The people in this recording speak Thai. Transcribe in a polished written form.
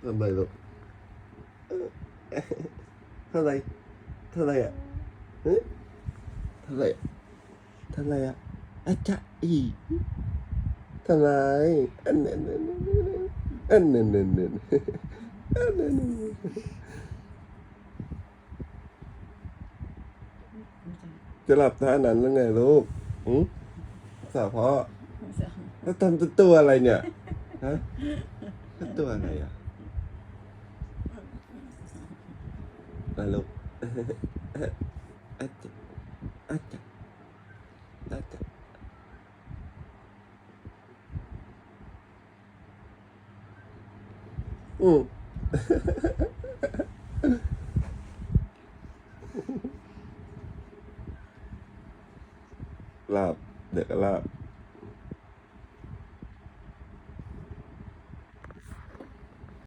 ทำไมลูกเท่าไรเท่าไรอ่ะเฮ้ยเท่าไรเท่าไรอ่ะอาจจะอีเท่าไรอันนั้นอันนั้นอันนั้นอันนั้นจะหลับท่านั้นแล้วไงลูกสาวพ่อแล้วทำตัวอะไรเนี่ยฮะตัวอะไรอ่ะมาลูกอาจจะอาจจะอาจจะหลับเด็กก็หลับ